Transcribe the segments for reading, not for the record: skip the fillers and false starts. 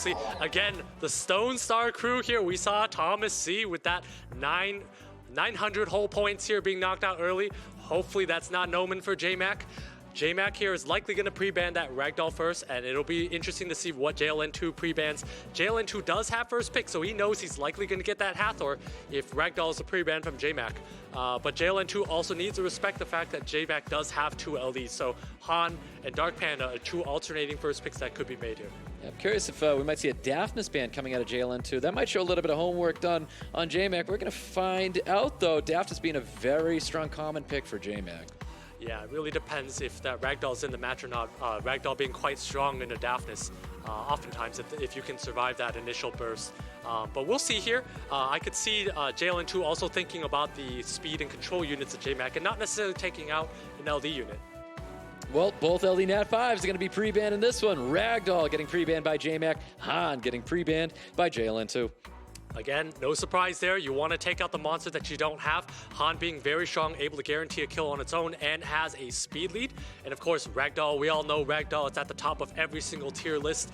See, again, the Stone Star crew here, we saw Thomas C with that 900 hull points here being knocked out early. Hopefully that's not an omen for Jmak. Jmak here is likely going to pre-ban that Ragdoll first, and it'll be interesting to see what JLN2 pre-bans. JLN2 does have first pick, so he knows he's likely going to get that Hathor if Ragdoll is a pre-ban from Jmak. But JLN2 also needs to respect the fact that Jmak does have two LDs, so Han and Dark Panda are two alternating first picks that could be made here. I'm curious if we might see a Daphnis ban coming out of JLN2. That might show a little bit of homework done on Jmak. We're going to find out, though, Daphnis being a very strong common pick for Jmak. Yeah, it really depends if that Ragdoll's in the match or not. Ragdoll being quite strong in a Daphnis, oftentimes if you can survive that initial burst. But we'll see here. I could see JLN2 also thinking about the speed and control units of Jmak and not necessarily taking out an LD unit. Well, both LD Nat 5s are going to be pre-banned in this one. Ragdoll getting pre-banned by Jmak. Han getting pre-banned by JLN2. Again, no surprise there. You want to take out the monster that you don't have. Han being very strong, able to guarantee a kill on its own, and has a speed lead. And of course, Ragdoll, we all know Ragdoll, it's at the top of every single tier list.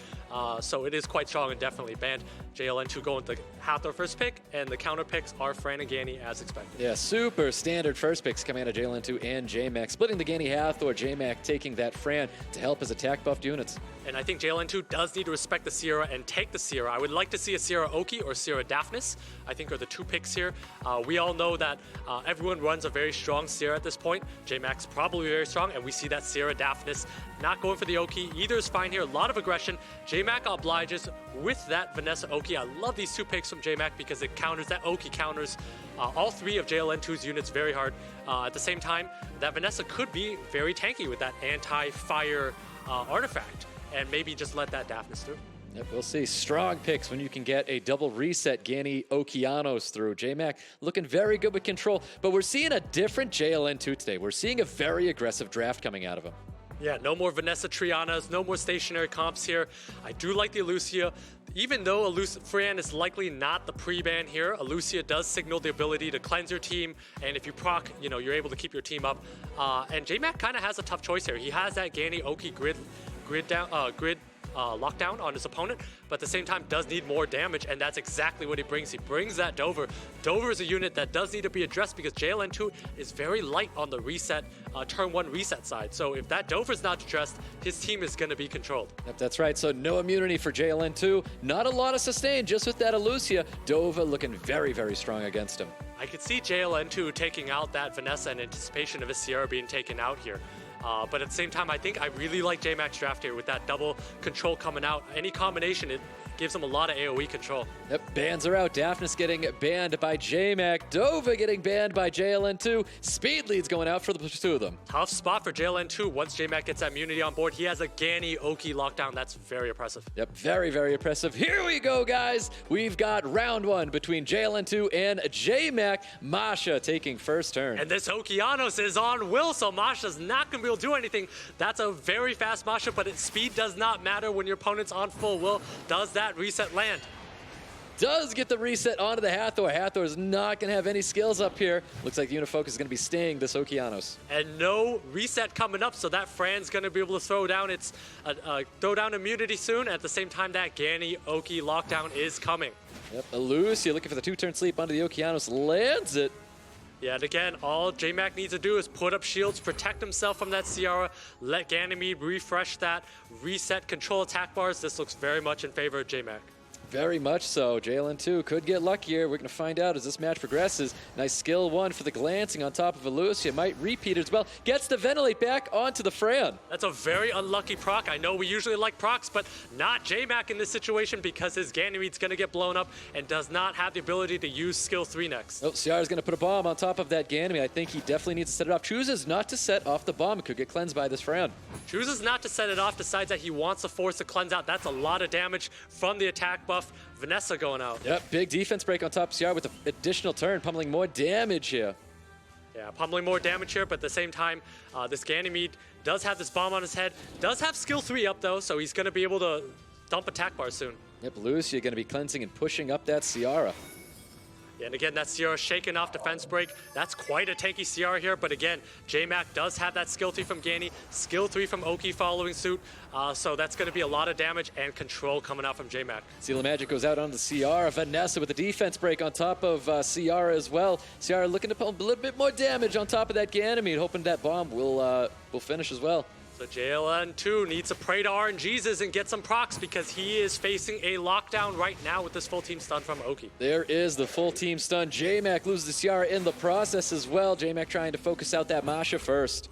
So it is quite strong and definitely banned. JLN2 going to Hathor first pick, and the counter picks are Fran and Gani as expected. Yeah, super standard first picks coming out of JLN2 and Jmak. Splitting the Gani Hathor, Jmak taking that Fran to help his attack buffed units. And I think JLN2 does need to respect the Sierra and take the Sierra. I would like to see a Sierra Oki or Sierra Daphnis, I think are the two picks here. We all know that everyone runs a very strong Sierra at this point. Jmak's probably very strong, and we see that Sierra Daphnis not going for the Oki. Either is fine here. A lot of aggression. Jmak obliges with that Vanessa Oki. I love these two picks from Jmak because it counters, that Oki counters all three of JLN2's units very hard. At the same time, that Vanessa could be very tanky with that anti-fire artifact, and maybe just let that Daphnis through. Yep, we'll see. Strong picks when you can get a double reset Gani Okeanos through. Jmak looking very good with control, but we're seeing a different JLN2 today. We're seeing a very aggressive draft coming out of him. Yeah, no more Vanessa Trianas, no more stationary comps here. I do like the Alucia. Even though Fran is likely not the pre-ban here, Alucia does signal the ability to cleanse your team, and if you proc, you're able to keep your team up. And Jmak kind of has a tough choice here. He has that Gani Oki grid lockdown on his opponent, but at the same time does need more damage, and that's exactly what he brings. He brings that Dover. Dover is a unit that does need to be addressed because JLN2 is very light on the reset, turn one reset side. So if that Dover is not addressed, his team is going to be controlled. Yep, that's right. So no immunity for JLN2. Not a lot of sustain, just with that Alucia. Dover looking very, very strong against him. I could see JLN2 taking out that Vanessa in anticipation of his Sierra being taken out here. But at the same time, I think I really like Jmak's draft here with that double control coming out. Any combination, it gives him a lot of AoE control. Yep, bans are out. Daphnis getting banned by Jmak. Dova getting banned by JLN2. Speed leads going out for the two of them. Tough spot for JLN2. Once Jmak gets that immunity on board, he has a Gani Oki lockdown. That's very oppressive. Yep, very, very oppressive. Here we go, guys. We've got round one between JLN2 and Jmak. Masha taking first turn. And this Okeanos is on Will, so Masha's not going to be able to do anything. That's a very fast Masha, but its speed does not matter when your opponent's on full Will. Does that reset land? Does get the reset onto the Hathor. Hathor is not going to have any skills up here. Looks like Unifocus is going to be staying this Okeanos. And no reset coming up, so that Fran's going to be able to throw down its immunity soon. At the same time, that Gani Oki lockdown is coming. Yep, Alucia looking for the two-turn sleep onto the Okeanos. Lands it. Yeah, and again, all Jmak needs to do is put up shields, protect himself from that Ciara, let Ganymede refresh that, reset control attack bars. This looks very much in favor of Jmak. Very much so. JLN2 could get luckier. We're going to find out as this match progresses. Nice skill one for the glancing on top of Alucia. Might repeat as well. Gets the ventilate back onto the Fran. That's a very unlucky proc. I know we usually like procs, but not Jmak in this situation because his Ganymede's going to get blown up and does not have the ability to use skill 3 next. Oh, Ciara's going to put a bomb on top of that Ganymede. I think he definitely needs to set it off. Chooses not to set off the bomb. It could get cleansed by this Fran. Chooses not to set it off, decides that he wants to force the cleanse out. That's a lot of damage from the attack buff. Vanessa going out. Yep, big defense break on top of Ciara with an additional turn, pummeling more damage here. Yeah, pummeling more damage here, but at the same time, this Ganymede does have this bomb on his head. Does have skill 3 up though, so he's going to be able to dump attack bars soon. Yep, Lucia going to be cleansing and pushing up that Ciara. And again, that Sierra shaking off defense break. That's quite a tanky Sierra here, but again, Jmak does have that skill 3 from Gani, skill 3 from Oki following suit, so that's going to be a lot of damage and control coming out from Jmak. Seal of Magic goes out on the Ciara. Vanessa with the defense break on top of Ciara as well. Ciara looking to put a little bit more damage on top of that Ganymede, hoping that bomb will finish as well. So JLN2 needs to pray to RNGesus and get some procs because he is facing a lockdown right now with this full team stun from Oki. There is the full team stun. Jmak loses the Ciara in the process as well. Jmak trying to focus out that Masha first.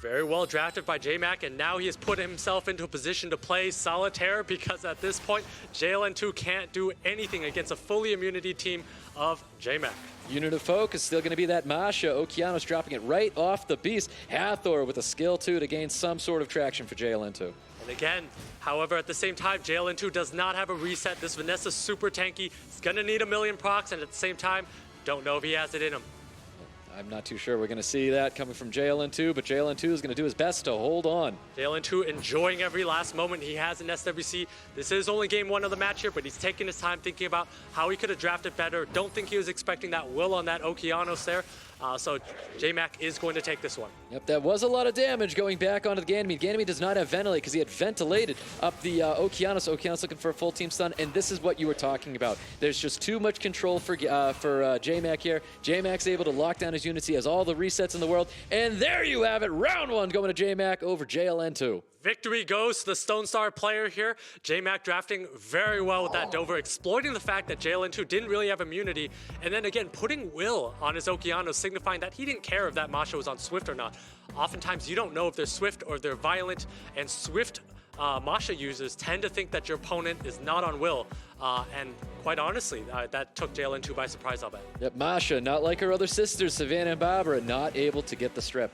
Very well drafted by Jmak, and now he has put himself into a position to play Solitaire because at this point, JLN2 can't do anything against a fully immunity team of Jmak. Unit of focus still going to be that Masha. Okeanos dropping it right off the beast. Hathor with a skill 2 to gain some sort of traction for JLN2. And again, however, at the same time, JLN2 does not have a reset. This Vanessa's super tanky. He's going to need a million procs, and at the same time, don't know if he has it in him. I'm not too sure we're going to see that coming from JLN2, but JLN2 is going to do his best to hold on. JLN2 enjoying every last moment he has in SWC. This is only game 1 of the match here, but he's taking his time thinking about how he could have drafted better. Don't think he was expecting that will on that Okeanos there. So Jmak is going to take this one. Yep, that was a lot of damage going back onto the Ganymede. Ganymede does not have ventilate because he had ventilated up the Okeanos. Okeanos looking for a full team stun, and this is what you were talking about. There's just too much control for Jmak here. Jmak's able to lock down his units. He has all the resets in the world, and there you have it. Round 1 going to Jmak over JLN2. Victory goes to the Stone Star player here. Jmak drafting very well with that Dover, exploiting the fact that JLN2 didn't really have immunity, and then again putting Will on his Okeanos, signifying that he didn't care if that Masha was on Swift or not. Oftentimes you don't know if they're Swift or they're Violent, and Swift Masha users tend to think that your opponent is not on Will, and quite honestly, that took JLN2 by surprise, I'll bet. Yep, Masha, not like her other sisters, Savannah and Barbara, not able to get the strip.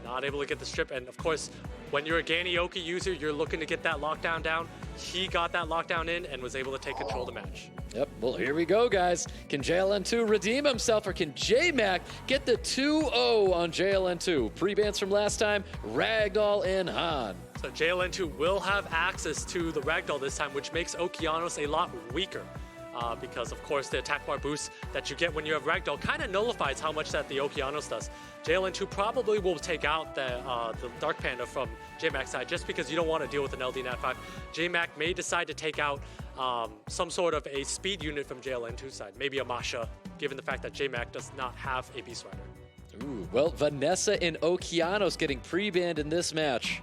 Not able to get the strip, and of course, when you're a Gani Oki user, you're looking to get that lockdown down. He got that lockdown in and was able to take control of the match. Yep, well, here we go, guys. Can JLN2 redeem himself, or can Jmak get the 2-0 on JLN2? Pre-bans from last time, Ragdoll and Han. So JLN2 will have access to the Ragdoll this time, which makes Okeanos a lot weaker. Because of course the attack bar boost that you get when you have Ragdoll kind of nullifies how much that the Okeanos does. JLN2 probably will take out the Dark Panda from Jmak's side just because you don't want to deal with an LD Nat 5. Jmak may decide to take out some sort of a speed unit from JLN2's side, maybe a Masha, given the fact that Jmak does not have a Beast Rider. Ooh, well, Vanessa and Okeanos getting pre-banned in this match.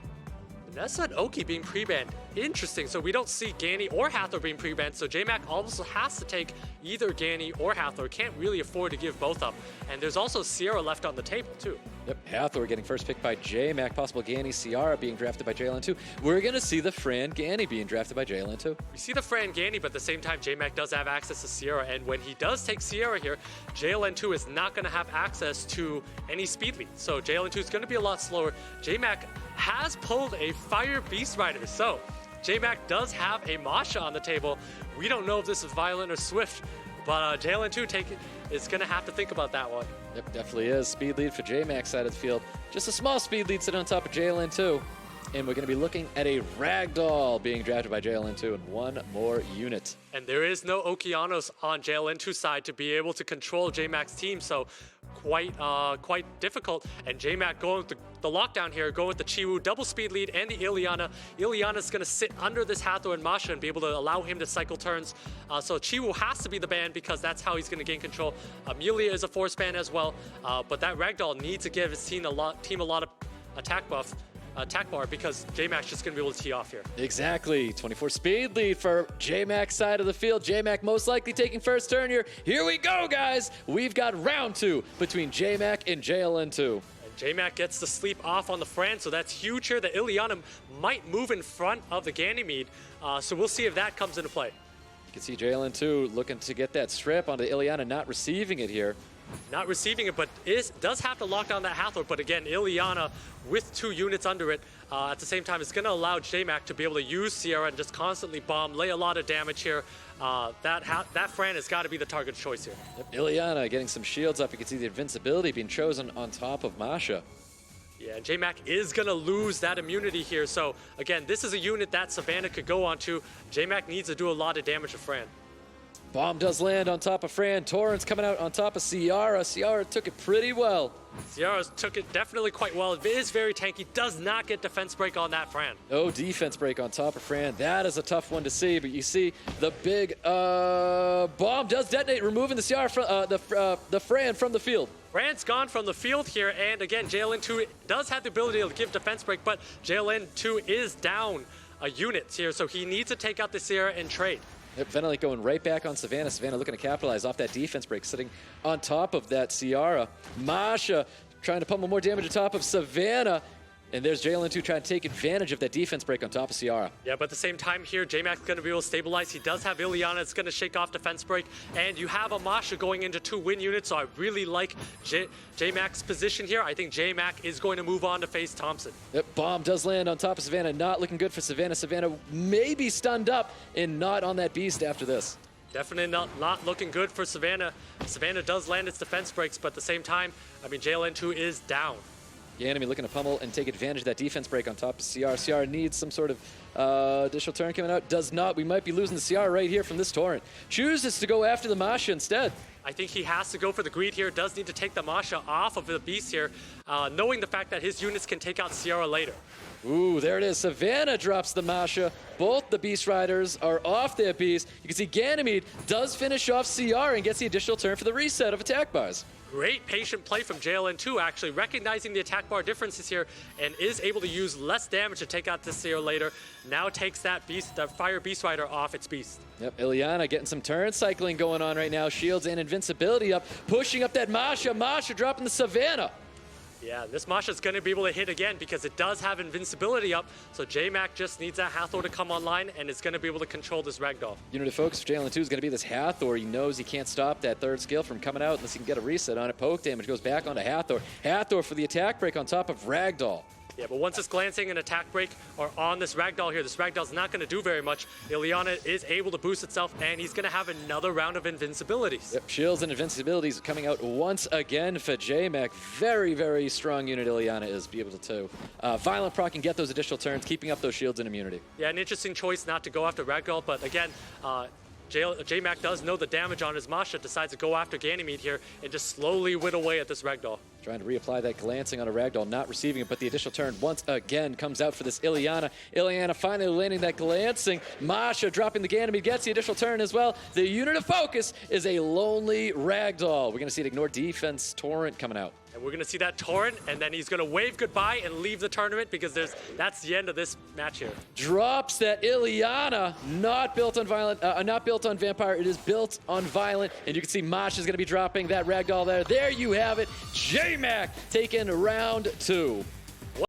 Vanessa and Oki being pre-banned. Interesting. So we don't see Gani or Hathor being pre-banned. So Jmak also has to take either Gani or Hathor. Can't really afford to give both up. And there's also Sierra left on the table too. Yep, Hathor getting first pick by Jmak. Possible Gani Ciara being drafted by JLN2. We're going to see the Fran Gani being drafted by JLN2. We see the Fran Gani, but at the same time, Jmak does have access to Sierra. And when he does take Sierra here, JLN2 is not going to have access to any speed lead. So JLN2 is going to be a lot slower. Jmak has pulled a Fire Beast Rider. So Jmak does have a Masha on the table. We don't know if this is Violent or Swift, but JLN2 is going to have to think about that one. Yep, definitely is. Speed lead for Jmak's side of the field. Just a small speed lead sitting on top of JLN2. And we're going to be looking at a Ragdoll being drafted by JLN2 and one more unit. And there is no Okeanos on JLN2's side to be able to control Jmak's team, so quite difficult. And Jmak going with the lockdown here, going with the Chiwu double speed lead and the Ileana. Ileana's going to sit under this Hathor and Masha and be able to allow him to cycle turns. So Chiwu has to be the ban because that's how he's going to gain control. Amelia is a force ban as well, but that Ragdoll needs to give his team a lot of attack bar because Jmak's just going to be able to tee off here. Exactly. 24 speed lead for Jmak's side of the field. Jmak most likely taking first turn here. Here we go, guys. We've got round 2 between Jmak and JLN2. Jmak gets the sleep off on the Fran, so that's huge here. The Ileana might move in front of the Ganymede, so we'll see if that comes into play. You can see JLN2 looking to get that strip onto the Ileana, not receiving it here. Not receiving it, but does have to lock down that Hathor. But again, Ileana with 2 units under it. At the same time, it's going to allow Jmak to be able to use Sierra and just constantly bomb, lay a lot of damage here. That Fran has got to be the target choice here. Yep, Ileana getting some shields up. You can see the invincibility being chosen on top of Masha. Yeah, Jmak is going to lose that immunity here. So again, this is a unit that Savannah could go onto. Jmak needs to do a lot of damage to Fran. Bomb does land on top of Fran. Torrance coming out on top of Ciara. Ciara took it pretty well. Ciara took it definitely quite well. It is very tanky. Does not get defense break on that Fran. No defense break on top of Fran. That is a tough one to see, but you see the big bomb does detonate, removing the Ciara the Fran from the field. Fran's gone from the field here, and again, JLN2 does have the ability to give defense break, but JLN2 is down a unit here, so he needs to take out the Ciara and trade. Yep, Venelli going right back on Savannah. Savannah looking to capitalize off that defense break, sitting on top of that Ciara. Masha trying to pummel more damage on top of Savannah. And there's JLN2 trying to take advantage of that defense break on top of Ciara. Yeah, but at the same time here, Jmak's going to be able to stabilize. He does have Ileana. It's going to shake off defense break. And you have a Masha going into 2 win units, so I really like Jmak's position here. I think Jmak is going to move on to face Thompson. That bomb does land on top of Savannah. Not looking good for Savannah. Savannah may be stunned up and not on that beast after this. Definitely not looking good for Savannah. Savannah does land its defense breaks, but at the same time, I mean, JLN2 is down. The enemy looking to pummel and take advantage of that defense break on top of Ciara. Ciara needs some sort of additional turn coming out. Does not. We might be losing the Ciara right here from this torrent. Chooses to go after the Masha instead. I think he has to go for the greed here. Does need to take the Masha off of the beast here, knowing the fact that his units can take out Ciara later. Ooh, there it is. Savannah drops the Masha. Both the Beast Riders are off their beast. You can see Ganymede does finish off Ciara and gets the additional turn for the reset of attack bars. Great patient play from JLN2, actually, recognizing the attack bar differences here and is able to use less damage to take out this Ciara later. Now takes that beast, the Fire Beast Rider off its beast. Yep, Ileana getting some turn cycling going on right now. Shields and invincibility up, pushing up that Masha. Masha dropping the Savannah. Yeah, this Masha's going to be able to hit again because it does have invincibility up, so Jmak just needs that Hathor to come online and is going to be able to control this Ragdoll. Unit of focus for JLN2 is going to be this Hathor. He knows he can't stop that third skill from coming out unless he can get a reset on it. Poke damage goes back onto Hathor. Hathor for the attack break on top of Ragdoll. Yeah, but once this glancing and attack break are on this Ragdoll here, this Ragdoll's not going to do very much. Ileana is able to boost itself, and he's going to have another round of invincibilities. Yep, shields and invincibilities coming out once again for Jmak. Very, very strong unit Ileana is, be able to. Violent proc can get those additional turns, keeping up those shields and immunity. Yeah, an interesting choice not to go after Ragdoll, but again, Jmak does know the damage on his Masha, decides to go after Ganymede here and just slowly whittle away at this Ragdoll. Trying to reapply that glancing on a Ragdoll, not receiving it, but the additional turn once again comes out for this Ileana. Ileana finally landing that glancing. Masha dropping the Ganymede, gets the additional turn as well. The unit of focus is a lonely Ragdoll. We're going to see an ignore defense torrent coming out. And we're going to see that torrent, and then he's going to wave goodbye and leave the tournament because that's the end of this match here. Drops that Ileana, not built on violent, not built on vampire. It is built on violent, and you can see Masha is going to be dropping that Ragdoll there. There you have it. Jmak taking round 2.